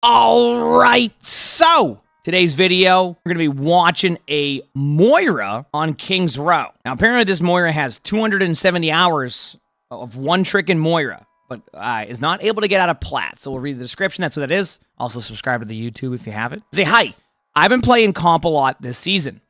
All right, so today's video, we're going to be watching a Moira on King's Row. Now, apparently this Moira has 270 hours of one trick in Moira, but is not able to get out of plat. So we'll read the description. That's what that is. Also, subscribe to the YouTube if you haven't. Say hi. I've been playing comp a lot this season.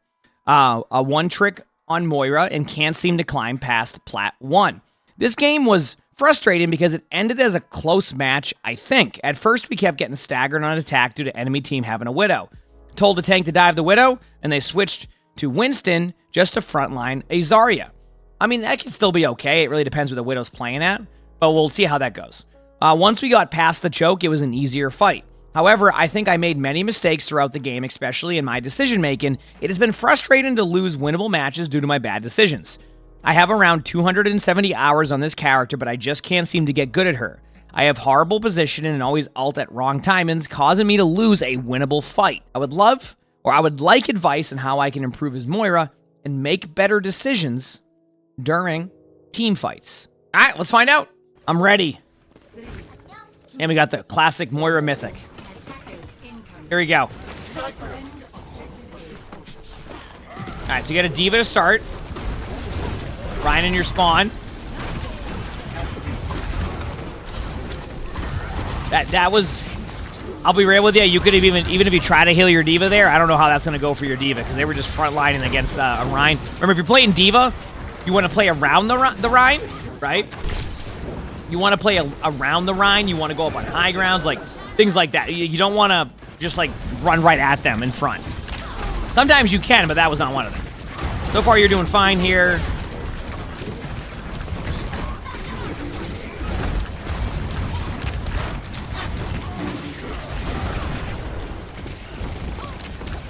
A one trick on Moira and can't seem to climb past plat 1. This game was frustrating because it ended as a close match, I think. At first, we kept getting staggered on attack due to enemy team having a Widow. Told the tank to dive the Widow, and they switched to Winston just to frontline a Zarya. I mean, that can still be okay. It really depends what the Widow's playing at, but we'll see how that goes. Once we got past the choke, it was an easier fight. However, I think I made many mistakes throughout the game, especially in my decision-making. It has been frustrating to lose winnable matches due to my bad decisions. I have around 270 hours on this character, but I just can't seem to get good at her. I have horrible positioning and always ult at wrong timings, causing me to lose a winnable fight. I would like advice on how I can improve as Moira and make better decisions during team fights. All right, let's find out. I'm ready. And we got the classic Moira Mythic. Here we go. All right, so you got a D.Va to start. Ryan in your spawn. That was, I'll be real with you, you could have even if you try to heal your D.Va there, I don't know how that's going to go for your D.Va, because they were just frontlining against a Ryan. Remember, if you're playing D.Va, you want to play around the Ryan, right? You want to play around the Ryan, you want to go up on high grounds, like things like that. You don't want to just like run right at them in front. Sometimes you can, but that was not one of them. So far, you're doing fine here.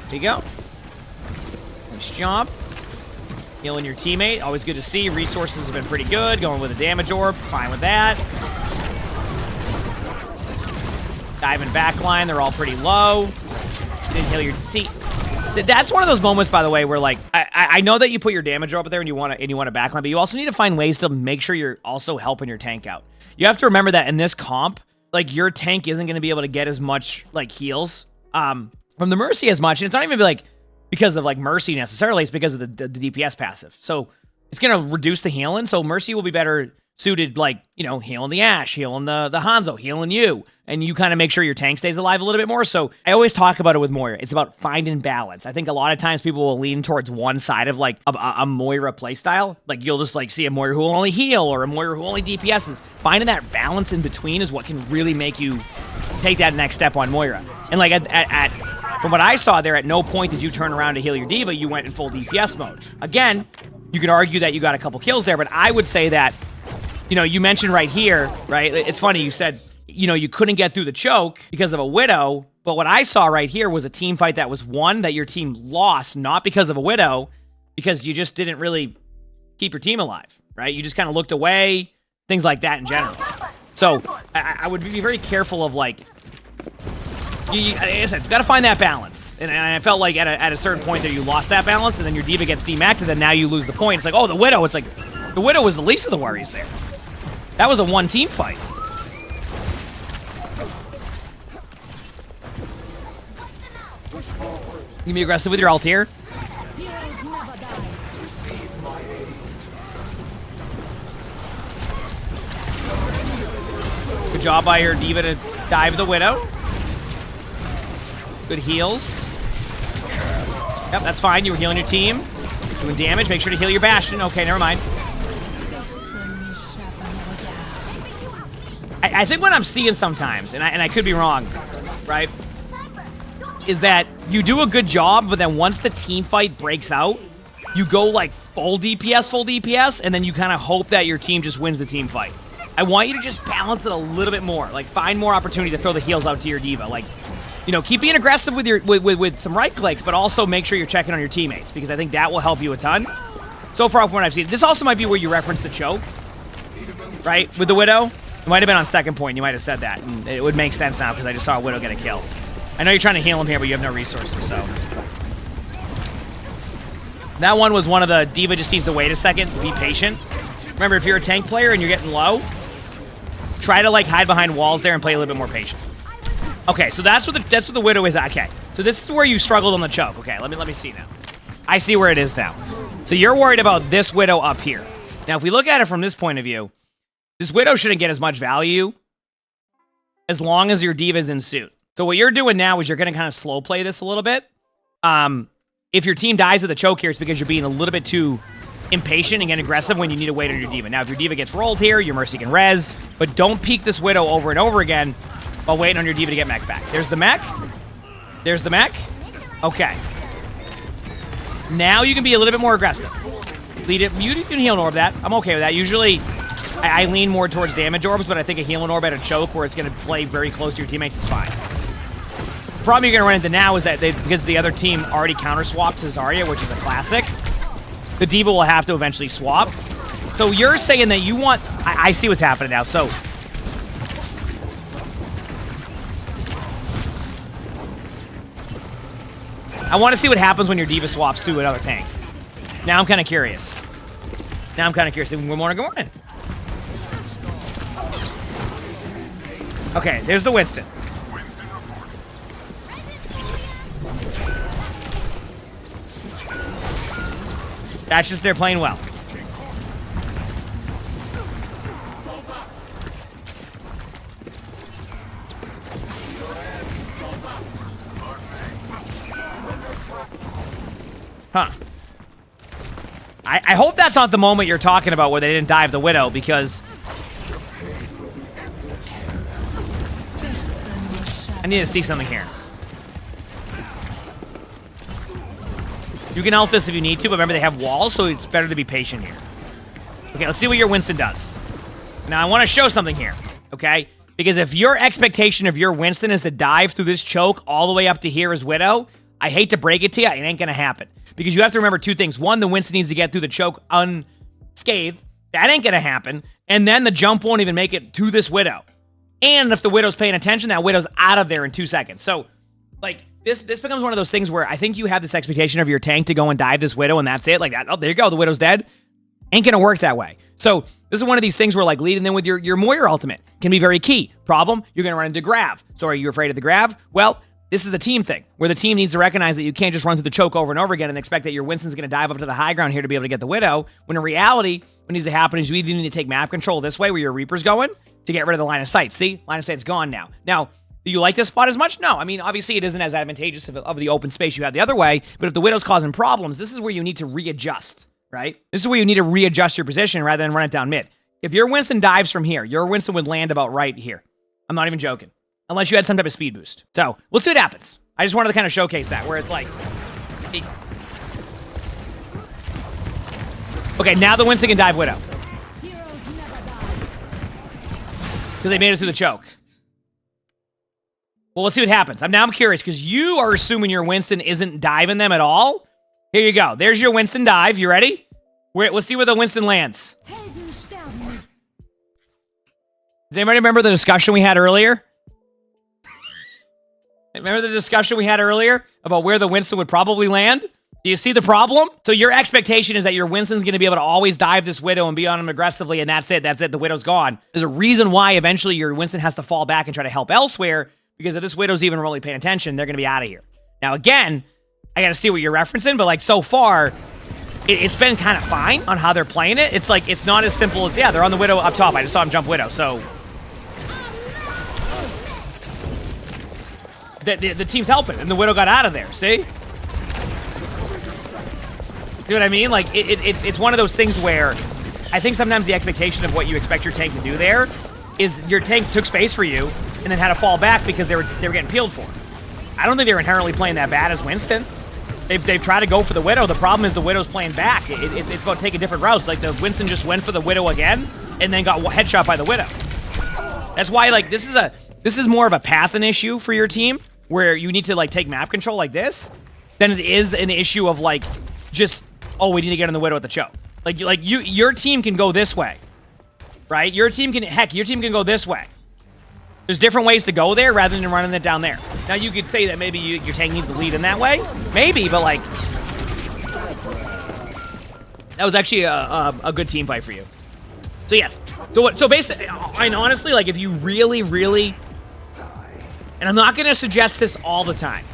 There you go. Nice job. Healing your teammate. Always good to see. Resources have been pretty good. Going with a damage orb. Fine with that. Diving backline. They're all pretty low. You didn't heal your... See, that's one of those moments, by the way, where, like, I know that you put your damage orb up there and you want to backline, but you also need to find ways to make sure you're also helping your tank out. You have to remember that in this comp, like, your tank isn't going to be able to get as much, like, heals from the Mercy as much, and it's not even like because of like Mercy necessarily, it's because of the DPS passive. So it's gonna reduce the healing, so Mercy will be better suited, like, you know, healing the Ashe, healing the Hanzo, healing you, and you kind of make sure your tank stays alive a little bit more. So I always talk about it with Moira. It's about finding balance. I think a lot of times people will lean towards one side of like a Moira playstyle. Like you'll just like see a Moira who will only heal or a Moira who only DPSs. Finding that balance in between is what can really make you take that next step on Moira. And like from what I saw there, at no point did you turn around to heal your D.Va. You went in full DPS mode. Again, you could argue that you got a couple kills there, but I would say that, you know, you mentioned right here, right? It's funny, you said, you know, you couldn't get through the choke because of a Widow, but what I saw right here was a team fight that was won that your team lost, not because of a Widow, because you just didn't really keep your team alive, right? You just kind of looked away, things like that in general. So I would be very careful of, like, like I said, you got to find that balance. And I felt like at a certain point there you lost that balance, and then your D.Va gets deactivated, and now you lose the point. It's like, oh, the Widow. It's like, the Widow was the least of the worries there. That was a one-team fight. You can be aggressive with your ult here. Good job by your D.Va to dive the Widow. Good heals. Yep, that's fine. You were healing your team. Doing damage. Make sure to heal your Bastion. Okay, never mind. I think what I'm seeing sometimes, and I could be wrong, right, is that you do a good job, but then once the team fight breaks out, you go like full DPS, and then you kind of hope that your team just wins the team fight. I want you to just balance it a little bit more. Like, find more opportunity to throw the heals out to your D.Va. Like, you know, keep being aggressive with your with some right clicks, but also make sure you're checking on your teammates, because I think that will help you a ton. So far from what I've seen, this also might be where you reference the choke, right? With the Widow. It might have been on second point. You might have said that, and it would make sense now because I just saw a Widow get a kill. I know you're trying to heal him here, but you have no resources, so. That one was one of the D.Va just needs to wait a second, be patient. Remember, if you're a tank player and you're getting low, try to like hide behind walls there and play a little bit more patient. Okay, so that's what the Widow is. Okay, so this is where you struggled on the choke. Okay, let me see now. I see where it is now. So you're worried about this Widow up here. Now, if we look at it from this point of view, this Widow shouldn't get as much value as long as your D.Va's in suit. So what you're doing now is you're going to kind of slow play this a little bit. If your team dies of the choke here, it's because you're being a little bit too impatient and getting aggressive when you need to wait on your D.Va. Now, if your D.Va gets rolled here, your Mercy can res, but don't peek this Widow over and over again while waiting on your D.Va to get mech back. There's the mech. There's the mech. Okay. Now you can be a little bit more aggressive. Lead it. You can heal an orb that. I'm okay with that. Usually, I lean more towards damage orbs, but I think a healing orb at a choke where it's going to play very close to your teammates is fine. The problem you're going to run into now is that because the other team already counter-swapped to Zarya, which is a classic, the D.Va will have to eventually swap. So you're saying that you want... I see what's happening now. So... I want to see what happens when your D.Va swaps to another tank. Now I'm kind of curious. Good morning, good morning. Okay, there's the Winston. That's just they're playing well. Huh. I hope that's not the moment you're talking about where they didn't dive the Widow, because I need to see something here. You can ult this if you need to, but remember they have walls, so it's better to be patient here. Okay, let's see what your Winston does. Now, I want to show something here, okay? Because if your expectation of your Winston is to dive through this choke all the way up to here as Widow, I hate to break it to you, it ain't going to happen. Because you have to remember two things. One, the Winston needs to get through the choke unscathed. That ain't going to happen. And then the jump won't even make it to this Widow. And if the Widow's paying attention, that Widow's out of there in 2 seconds. So, like, this becomes one of those things where I think you have this expectation of your tank to go and dive this Widow, and that's it. Like, that, oh, there you go, the Widow's dead. Ain't going to work that way. So, this is one of these things where, like, leading in with your Moira ultimate can be very key. Problem, you're going to run into Grav. So, are you afraid of the Grav? Well, this is a team thing, where the team needs to recognize that you can't just run through the choke over and over again and expect that your Winston's going to dive up to the high ground here to be able to get the Widow, when in reality, what needs to happen is you either need to take map control this way, where your Reaper's going, to get rid of the line of sight. See? Line of sight's gone now. Now, do you like this spot as much? No. I mean, obviously, it isn't as advantageous of the open space you have the other way, but if the Widow's causing problems, this is where you need to readjust, right? This is where you need to readjust your position rather than run it down mid. If your Winston dives from here, your Winston would land about right here. I'm not even joking. Unless you had some type of speed boost. So, we'll see what happens. I just wanted to kind of showcase that, where it's like... Okay, now the Winston can dive Widow. Because they made it through the choke. Well, let's see what happens. I'm curious, because you are assuming your Winston isn't diving them at all. Here you go. There's your Winston dive. You ready? Let's see where the Winston lands. Does anybody remember the discussion we had earlier? Remember the discussion we had earlier about where the Winston would probably land? Do you see the problem? So your expectation is that your Winston's going to be able to always dive this Widow and be on him aggressively, and that's it. That's it. The Widow's gone. There's a reason why eventually your Winston has to fall back and try to help elsewhere, because if this Widow's even really paying attention, they're going to be out of here. Now, again, I got to see what you're referencing, but like so far, it's been kind of fine on how they're playing it. It's like, it's not as simple as, yeah, they're on the Widow up top. I just saw him jump Widow, so... The team's helping, and the Widow got out of there, see? You know what I mean? Like, it's one of those things where I think sometimes the expectation of what you expect your tank to do there is your tank took space for you and then had to fall back because they were getting peeled for. I don't think they're inherently playing that bad as Winston. They've tried to go for the Widow. The problem is the Widow's playing back. It's about taking different routes. Like, the Winston just went for the Widow again and then got headshot by the Widow. That's why, like, this is more of a path issue for your team, where you need to, like, take map control like this, than it is an issue of, like, just, oh, we need to get on the Widow at the choke. Like your team can go this way, right? Your team can go this way. There's different ways to go there rather than running it down there. Now, you could say that maybe your tank needs to lead in that way. Maybe, but, like, that was actually a good team fight for you. So, yes. So basically, and honestly, like, if you really, really And I'm not going to suggest this all the time,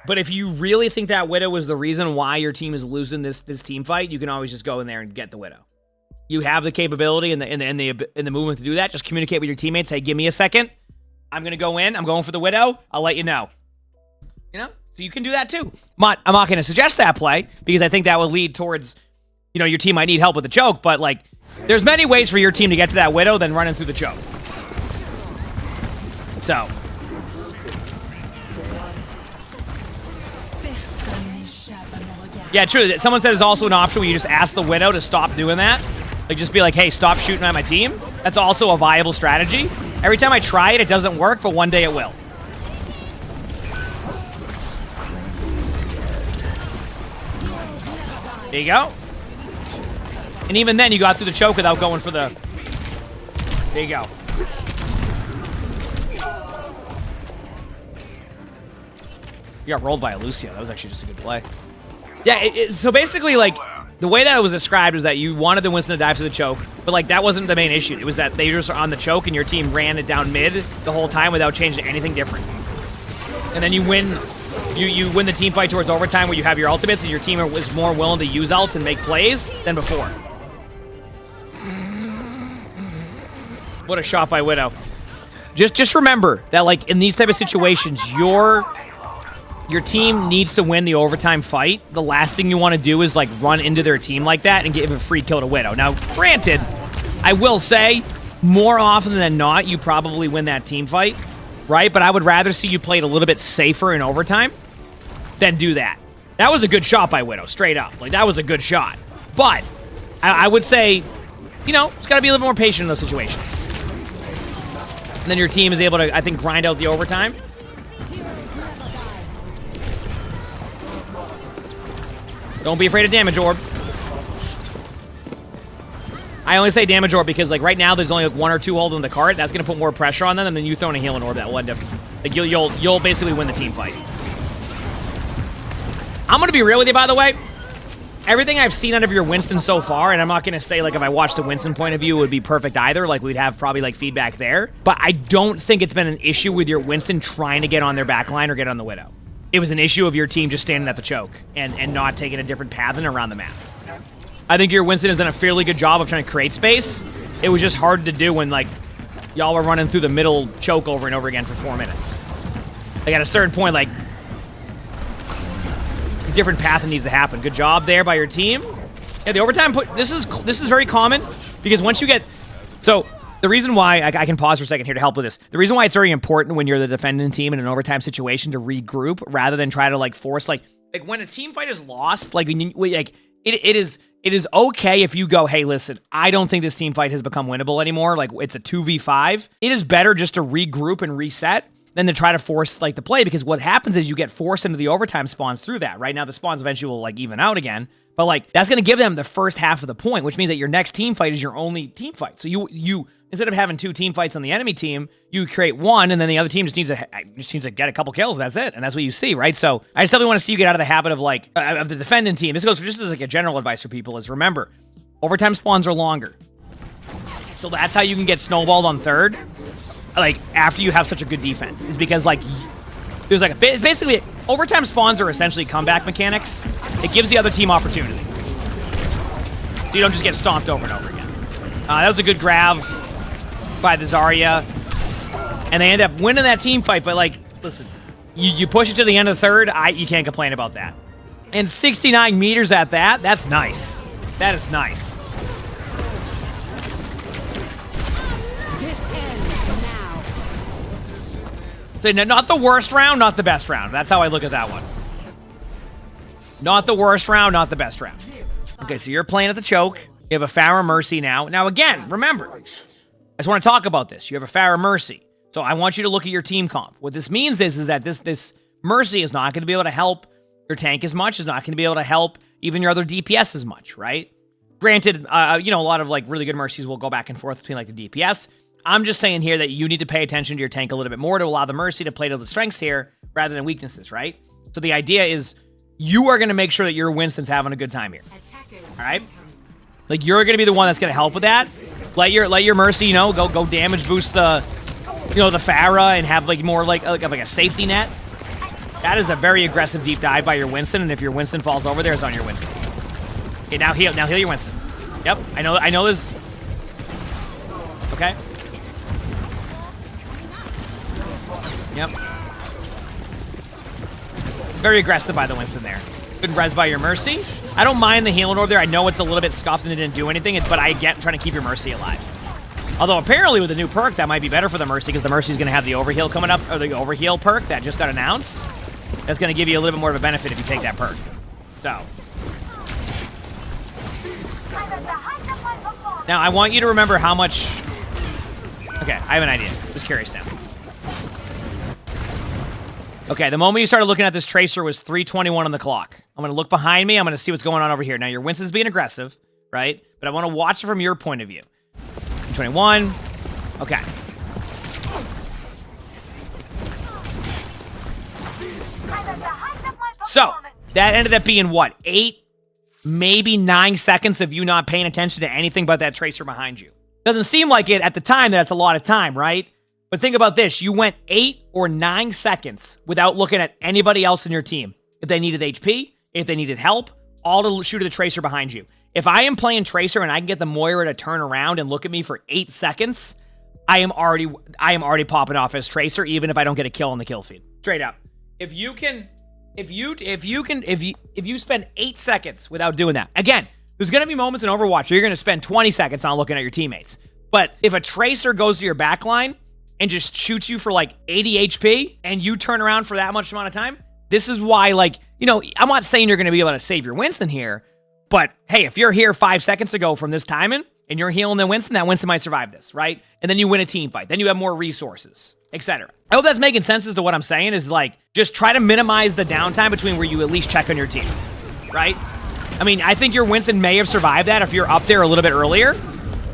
but if you really think that Widow was the reason why your team is losing this team fight, you can always just go in there and get the Widow. You have the capability and the movement to do that. Just communicate with your teammates. Hey, give me a second. I'm going to go in. I'm going for the Widow. I'll let you know. You know? So you can do that too. I'm not going to suggest that play because I think that would lead towards, you know, your team might need help with the choke, but like, there's many ways for your team to get to that Widow than running through the choke. So. Yeah, true. Someone said it's also an option where you just ask the Widow to stop doing that. Like, just be like, hey, stop shooting at my team. That's also a viable strategy. Every time I try it, it doesn't work, but one day it will. There you go. And even then, you got through the choke without going for the... There you go. You got rolled by a Lucio. That was actually just a good play. Yeah, so basically, like, the way that it was described was that you wanted the Winston to dive to the choke, but, like, that wasn't the main issue. It was that they just were on the choke and your team ran it down mid the whole time without changing anything different. And then you win... You win the team fight towards overtime where you have your ultimates and your team is more willing to use ults and make plays than before. What a shot by Widow. Just remember that, like, in these type of situations, your team needs to win the overtime fight. The last thing you want to do is, like, run into their team like that and give a free kill to Widow. Now, granted, I will say, more often than not, you probably win that team fight, right? But I would rather see you played a little bit safer in overtime than do that. That was a good shot by Widow, straight up. Like, that was a good shot. But I would say, you know, just got to be a little more patient in those situations. And then your team is able to, I think, grind out the overtime. Don't be afraid of damage orb. I only say damage orb because, like, right now there's only like 1 or 2 holding the cart. That's gonna put more pressure on them, and then you throwing a healing orb that will end up, like, you'll basically win the team fight. I'm gonna be real with you, by the way. Everything I've seen out of your Winston so far, and I'm not gonna say, like, if I watched the Winston point of view, it would be perfect either. Like, we'd have probably, like, feedback there. But I don't think it's been an issue with your Winston trying to get on their backline or get on the Widow. It was an issue of your team just standing at the choke and not taking a different path and around the map. I think your Winston has done a fairly good job of trying to create space. It was just hard to do when, like, y'all were running through the middle choke over and over again for 4 minutes. Like, at a certain point, like, a different path needs to happen. Good job there by your team. Yeah, the overtime this is very common because once you get... So, the reason why... I can pause for a second here to help with this. The reason why it's very important when you're the defending team in an overtime situation to regroup rather than try to, like, force... Like when a team fight is lost, like, it is okay if you go, hey, listen, I don't think this team fight has become winnable anymore. Like, it's a 2v5. It is better just to regroup and reset than to try to force, like, the play, because what happens is you get forced into the overtime spawns through that. Right now, the spawns eventually will, like, even out again. But, like, that's going to give them the first half of the point, which means that your next team fight is your only team fight. So you instead of having 2 team fights on the enemy team, you create one, and then the other team just needs to get a couple kills. That's it, and that's what you see, right? So I just definitely want to see you get out of the habit of, like, of the defending team. This goes just as, like, a general advice for people is remember, overtime spawns are longer. So that's how you can get snowballed on third, like, after you have such a good defense, is because, like, there's, like, it's basically, overtime spawns are essentially comeback mechanics. It gives the other team opportunity. So you don't just get stomped over and over again. That was a good grab by the Zarya. And they end up winning that team fight, but, like, listen, you push it to the end of the third, you can't complain about that. And 69 meters at that, that's nice. That is nice. So, not the worst round, not the best round. That's how I look at that one. Not the worst round, not the best round. Okay, so you're playing at the choke. You have a Pharah Mercy now. Now, again, remember, I just want to talk about this. You have a Pharah Mercy. So I want you to look at your team comp. What this means is that this Mercy is not going to be able to help your tank as much. Is not going to be able to help even your other DPS as much, right? Granted, you know, a lot of, like, really good Mercies will go back and forth between, like, the DPS. I'm just saying here that you need to pay attention to your tank a little bit more to allow the Mercy to play to the strengths here rather than weaknesses, right? So the idea is you are going to make sure that your Winston's having a good time here. All right? Like, you're going to be the one that's going to help with that. Let your Mercy, you know, go damage boost the you know, the Pharah and have like more like a safety net. That is a very aggressive deep dive by your Winston, and if your Winston falls over there, it's on your Winston. Okay, now heal your Winston. Yep, I know this. Okay. Yep. Very aggressive by the Winston there. Good res by your Mercy. I don't mind the healing orb there. I know it's a little bit scuffed and it didn't do anything, but I get trying to keep your Mercy alive. Although apparently with the new perk, that might be better for the Mercy because the Mercy's going to have the overheal coming up, or the overheal perk that just got announced. That's going to give you a little bit more of a benefit if you take that perk. So. Now, I want you to remember how much... Okay, I have an idea. Just curious now. Okay, the moment you started looking at this Tracer was 3:21 on the clock. I'm going to look behind me. I'm going to see what's going on over here. Now, your Winston's being aggressive, right? But I want to watch it from your point of view. 3:21. Okay. So, that ended up being what? 8, maybe 9 seconds of you not paying attention to anything but that Tracer behind you. Doesn't seem like it at the time. That's a lot of time, right? But think about this. You went 8 or 9 seconds without looking at anybody else in your team. If they needed HP, if they needed help, all to shoot at the Tracer behind you. If I am playing Tracer and I can get the Moira to turn around and look at me for 8 seconds, I am already popping off as Tracer, even if I don't get a kill on the kill feed. Straight up. If you spend 8 seconds without doing that, again, there's going to be moments in Overwatch where you're going to spend 20 seconds not looking at your teammates. But if a Tracer goes to your backline and just shoots you for like 80 HP and you turn around for that much amount of time, this is why, like, you know, I'm not saying you're going to be able to save your Winston here, but hey, if you're here 5 seconds ago from this timing and you're healing the Winston, that Winston might survive this, right? And then you win a team fight. Then you have more resources, etc. I hope that's making sense as to what I'm saying is like, just try to minimize the downtime between where you at least check on your team, right? I mean, I think your Winston may have survived that if you're up there a little bit earlier.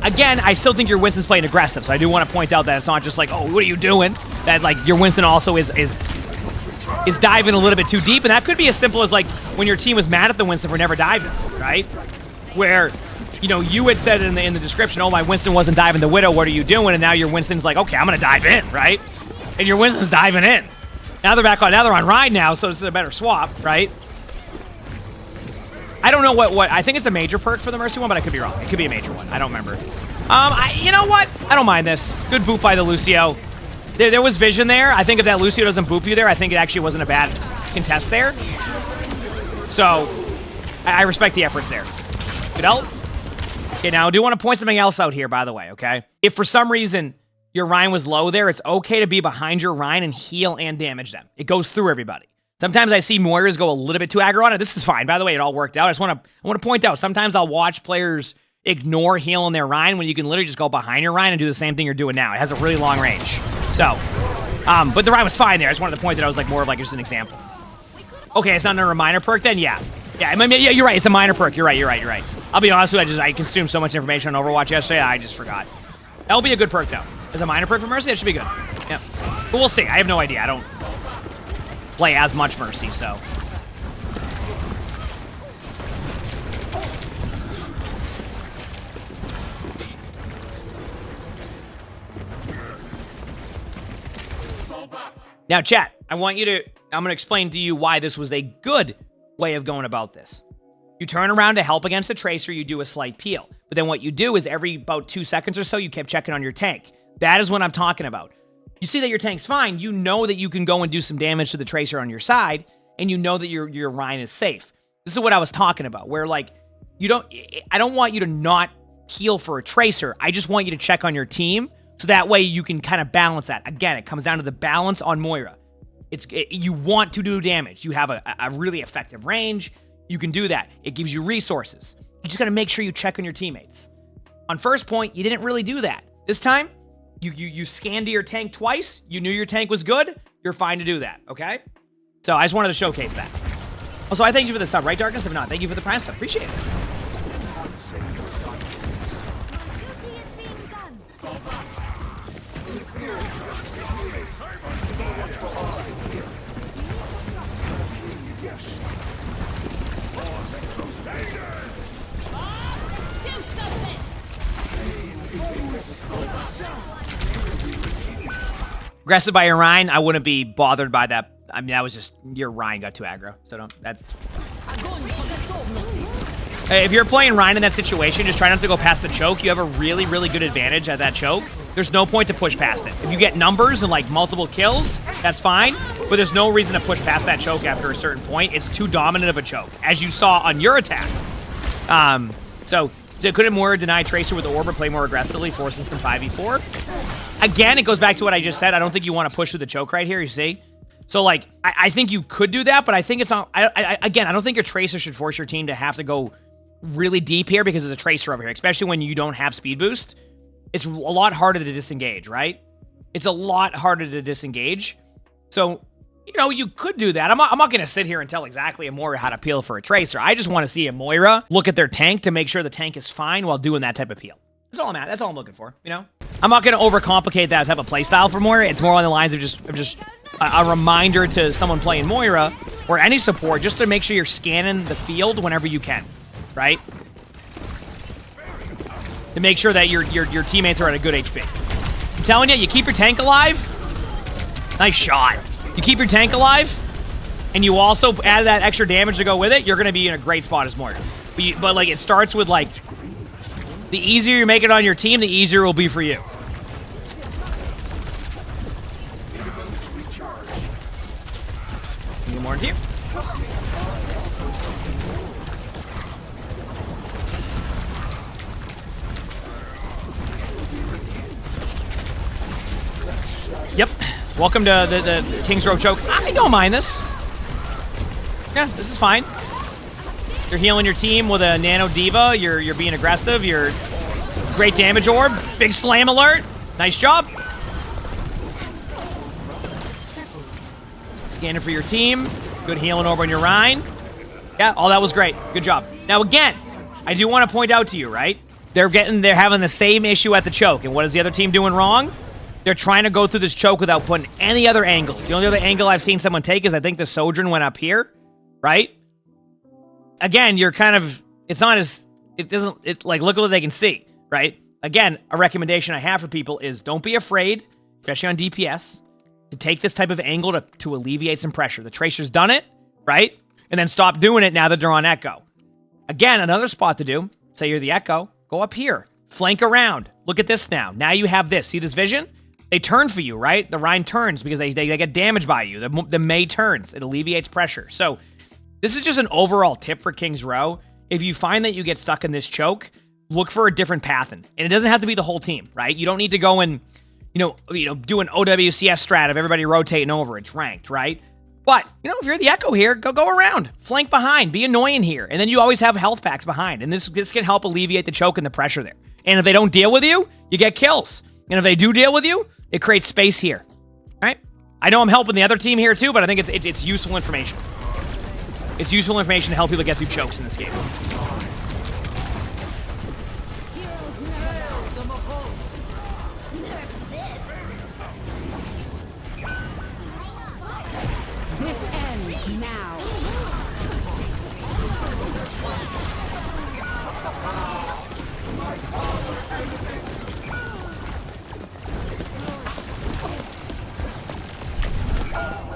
Again, I still think your Winston's playing aggressive, so I do want to point out that it's not just like, oh, what are you doing? That, like, your Winston also is diving a little bit too deep, and that could be as simple as, like, when your team was mad at the Winston for never diving, right? Where, you know, you had said in the description, oh, my Winston wasn't diving the Widow, what are you doing? And now your Winston's like, okay, I'm going to dive in, right? And your Winston's diving in. Now they're back on, now they're on Ride now, so this is a better swap, right? I don't know what I think it's a major perk for the Mercy one, but I could be wrong. It could be a major one. I don't remember. You know what? I don't mind this. Good boop by the Lucio. There was vision there. I think if that Lucio doesn't boop you there, I think it actually wasn't a bad contest there. So, I respect the efforts there. Good ult. Okay, now I do want to point something else out here, by the way, okay? If for some reason your Ryan was low there, it's okay to be behind your Ryan and heal and damage them. It goes through everybody. Sometimes I see Moiras go a little bit too aggro on it. This is fine. By the way, it all worked out. I want to point out, sometimes I'll watch players ignore healing their Ryan when you can literally just go behind your Ryan and do the same thing you're doing now. It has a really long range. So, but the Ryan was fine there. I just wanted to point that I was like more of like just an example. Okay, it's not a minor perk then? Yeah. Yeah, you're right. It's a minor perk. You're right. I'll be honest with you, I consumed so much information on Overwatch yesterday, I just forgot. That'll be a good perk though. As a minor perk for Mercy, that should be good. Yeah. But we'll see. I have no idea. I don't play as much Mercy, so. Now, chat, I'm going to explain to you why this was a good way of going about this. You turn around to help against a Tracer, you do a slight peel. But then what you do is every about 2 seconds or so, you kept checking on your tank. That is what I'm talking about. You see that your tank's fine, you know that you can go and do some damage to the Tracer on your side, and you know that your Ryan is safe. This is what I was talking about, where like, I don't want you to not heal for a Tracer, I just want you to check on your team, so that way you can kind of balance that. Again, it comes down to the balance on Moira. You want to do damage, you have a really effective range, you can do that. It gives you resources. You just gotta make sure you check on your teammates. On first point, you didn't really do that. This time, you scanned to your tank twice, you knew your tank was good, you're fine to do that, okay? So I just wanted to showcase that. Also, I thank you for the sub, right, Darkness? If not, thank you for the Prime sub. Appreciate it. Aggressive by your Rhine, I wouldn't be bothered by that. I mean, that was just your Rhine got too aggro. So don't. That's. If you're playing Rhine in that situation, just try not to go past the choke. You have a really, really good advantage at that choke. There's no point to push past it. If you get numbers and like multiple kills, that's fine. But there's no reason to push past that choke after a certain point. It's too dominant of a choke, as you saw on your attack. So couldn't Moira deny Tracer with the Orb or play more aggressively, forcing some 5v4? Again, it goes back to what I just said. I don't think you want to push through the choke right here, you see? So, like, I think you could do that, but I think it's not... Again, I don't think your Tracer should force your team to have to go really deep here because there's a Tracer over here, especially when you don't have speed boost. It's a lot harder to disengage, right? It's a lot harder to disengage. So, you know, you could do that. I'm not going to sit here and tell exactly a Moira how to peel for a Tracer. I just want to see a Moira look at their tank to make sure the tank is fine while doing that type of peel. That's all I'm at. That's all I'm looking for, you know? I'm not going to overcomplicate that type of playstyle for Moira. It's more on the lines of just a reminder to someone playing Moira or any support just to make sure you're scanning the field whenever you can, right? To make sure that your teammates are at a good HP. I'm telling you, you keep your tank alive. Nice shot. You keep your tank alive, and you also add that extra damage to go with it, you're going to be in a great spot as Moira. But like, it starts with, like, the easier you make it on your team, the easier it will be for you. Get more into you. Yep. Welcome to the King's Row choke. I don't mind this. Yeah, this is fine. You're healing your team with a Nano Diva. You're being aggressive. You're great damage orb. Big slam alert. Nice job. Scanning for your team. Good healing orb on your Rhine. Yeah, all that was great. Good job. Now again, I do want to point out to you, right? They're having the same issue at the choke. And what is the other team doing wrong? They're trying to go through this choke without putting any other angles. The only other angle I've seen someone take is I think the Sojourn went up here, right? Again, you're kind of, it's not as, like, look at what they can see, right? Again, a recommendation I have for people is don't be afraid, especially on DPS, to take this type of angle to alleviate some pressure. The Tracer's done it, right? And then stop doing it now that they're on Echo. Again, another spot to do, say you're the Echo, go up here, flank around. Look at this now. Now you have this. See this vision? They turn for you, right? The Rhine turns because they get damaged by you. The Mei turns. It alleviates pressure. So this is just an overall tip for King's Row. If you find that you get stuck in this choke, look for a different path. And it doesn't have to be the whole team, right? You don't need to go and, do an OWCS strat of everybody rotating over. It's ranked, right? But, if you're the Echo here, go around. Flank behind. Be annoying here. And then you always have health packs behind. And this can help alleviate the choke and the pressure there. And if they don't deal with you, you get kills. And if they do deal with you, it creates space here. All right? I know I'm helping the other team here too, but I think it's useful information. It's useful information to help people get through chokes in this game. This ends now.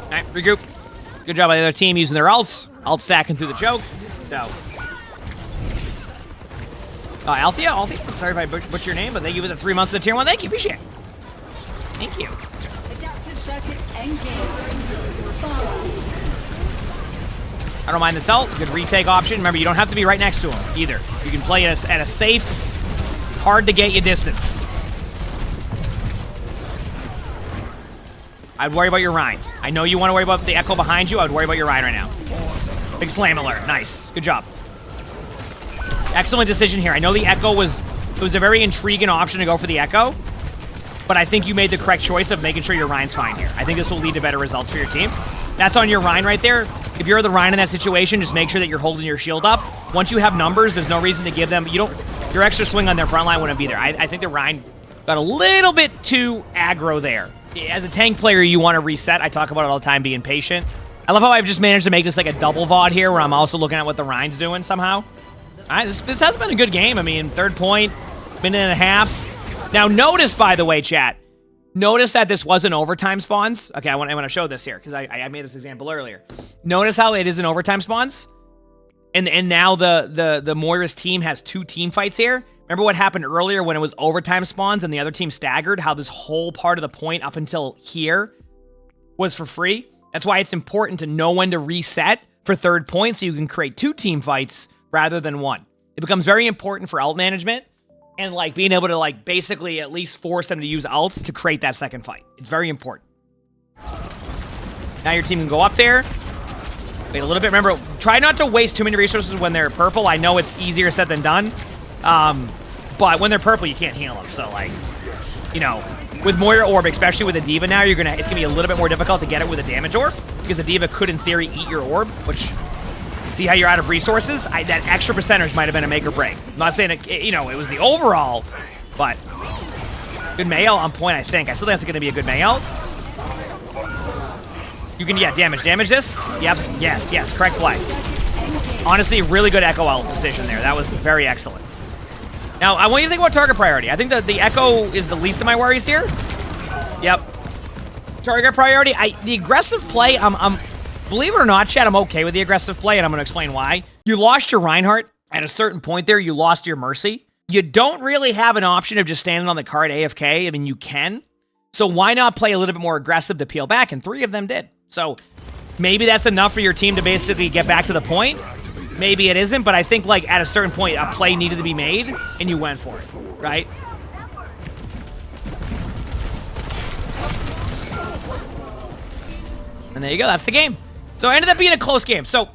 All right, regroup. Good job by the other team using their ults. Alt stacking through the choke. So. Althea? Sorry if I butchered your name, but thank you for the 3 months of the tier 1. Thank you, appreciate it. Thank you. Adaptive circuits engaged. I don't mind this ult. Good retake option. Remember, you don't have to be right next to him either. You can play at a safe, hard to get you distance. I'd worry about your Rhine. I know you want to worry about the Echo behind you. I would worry about your Rhine right now. Big slam alert. Nice. Good job. Excellent decision here. I know the Echo was a very intriguing option to go for the Echo, but I think you made the correct choice of making sure your Rhine's fine here. I think this will lead to better results for your team. That's on your Rhine right there. If you're the Rhine in that situation, just make sure that you're holding your shield up. Once you have numbers, there's no reason to give them... Your extra swing on their front line wouldn't be there. I think the Rhine got a little bit too aggro there. As a tank player, you want to reset. I talk about it all the time, being patient. I love how I've just managed to make this like a double VOD here, where I'm also looking at what the Rhine's doing somehow. All right, this has been a good game. I mean, 3rd point, minute and a half. Now, notice, by the way, chat, Notice that this wasn't overtime spawns. Okay, I want to show this here because I made this example earlier. Notice how it isn't overtime spawns, and now the Moira's team has 2 team fights here. Remember what happened earlier when it was overtime spawns and the other team staggered? How this whole part of the point up until here was for free. That's why it's important to know when to reset for 3rd point so you can create 2 team fights rather than 1. It becomes very important for ult management and like being able to like basically at least force them to use ults to create that 2nd fight. It's very important. Now your team can go up there. Wait a little bit. Remember, try not to waste too many resources when they're purple. I know it's easier said than done. But when they're purple, you can't heal them. So like, you know, with Moira Orb, especially with a D.Va now, it's gonna be a little bit more difficult to get it with a damage orb because the D.Va could, in theory, eat your orb, which, see how you're out of resources? That extra percentage might have been a make or break. I'm not saying it was the overall, but good Mayo on point, I think. I still think it's gonna be a good Mayo. You can, damage this. Yep, yes, correct play. Honestly, really good Echo ult decision there. That was very excellent. Now, I want you to think about target priority. I think that the Echo is the least of my worries here. Yep. Target priority. The aggressive play, believe it or not, Chad, I'm okay with the aggressive play, and I'm going to explain why. You lost your Reinhardt. At a certain point there, you lost your Mercy. You don't really have an option of just standing on the card AFK. I mean, you can. So why not play a little bit more aggressive to peel back? And 3 of them did. So maybe that's enough for your team to basically get back to the point. Maybe it isn't, but I think, like, at a certain point, a play needed to be made, and you went for it, right? And there you go. That's the game. So it ended up being a close game. So a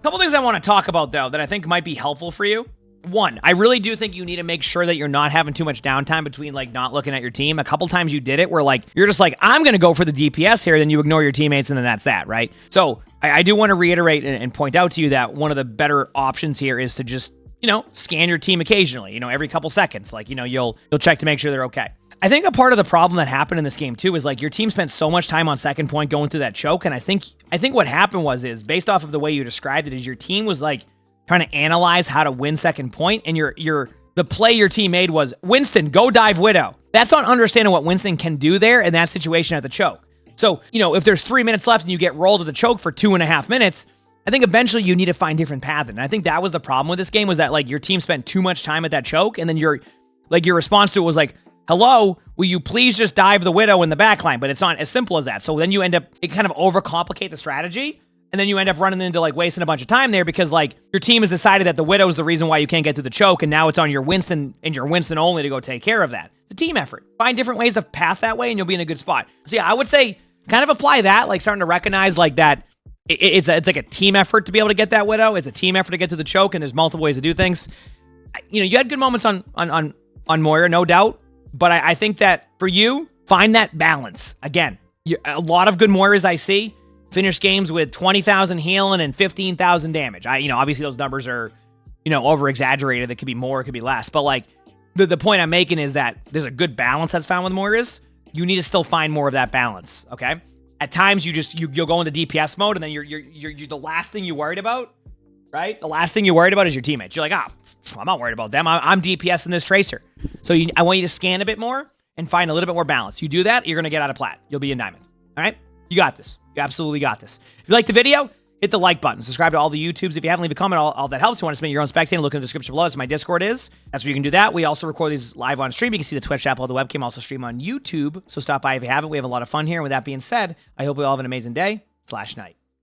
couple things I want to talk about, though, that I think might be helpful for you. 1, I really do think you need to make sure that you're not having too much downtime between, like, not looking at your team. A couple times you did it where, like, you're just like, I'm going to go for the DPS here, then you ignore your teammates, and then that's that, right? So I do want to reiterate and point out to you that one of the better options here is to just, scan your team occasionally, every couple seconds. Like, you'll check to make sure they're okay. I think a part of the problem that happened in this game, too, is, like, your team spent so much time on 2nd point going through that choke, and I think what happened is, based off of the way you described it, is your team was, like, trying to analyze how to win 2nd point, and the play your team made was, Winston, go dive Widow. That's not understanding what Winston can do there in that situation at the choke. So, if there's 3 minutes left and you get rolled at the choke for 2.5 minutes, I think eventually you need to find different paths. And I think that was the problem with this game, was that, like, your team spent too much time at that choke, and then your response to it was like, hello, will you please just dive the Widow in the backline? But it's not as simple as that. So then it kind of overcomplicate the strategy. And then you end up running into, like, wasting a bunch of time there because, like, your team has decided that the Widow is the reason why you can't get through the choke, and now it's on your Winston and your Winston only to go take care of that. It's a team effort. Find different ways to path that way, and you'll be in a good spot. So, yeah, I would say kind of apply that, like, starting to recognize, like, that it's like a team effort to be able to get that Widow. It's a team effort to get to the choke, and there's multiple ways to do things. You had good moments on Moira, no doubt, but I think that for you, find that balance. Again, a lot of good Moiras I see finish games with 20,000 healing and 15,000 damage. Obviously those numbers are, over exaggerated. It could be more, it could be less. But, like, the point I'm making is that there's a good balance that's found with Moiras. You need to still find more of that balance. Okay. At times you'll go into DPS mode, and then you're the last thing you worried about, right? The last thing you worried about is your teammates. You're like, I'm not worried about them. I'm DPS in this tracer. So I want you to scan a bit more and find a little bit more balance. You do that, you're gonna get out of plat. You'll be in diamond. All right. You got this. You absolutely got this. If you like the video, hit the like button. Subscribe to all the YouTubes. If you haven't, leave a comment. All that helps. If you want to submit your own spectating, look in the description below. That's where my Discord is. That's where you can do that. We also record these live on stream. You can see the Twitch app, all the webcam, also stream on YouTube. So stop by if you haven't. We have a lot of fun here. And with that being said, I hope we all have an amazing day /night.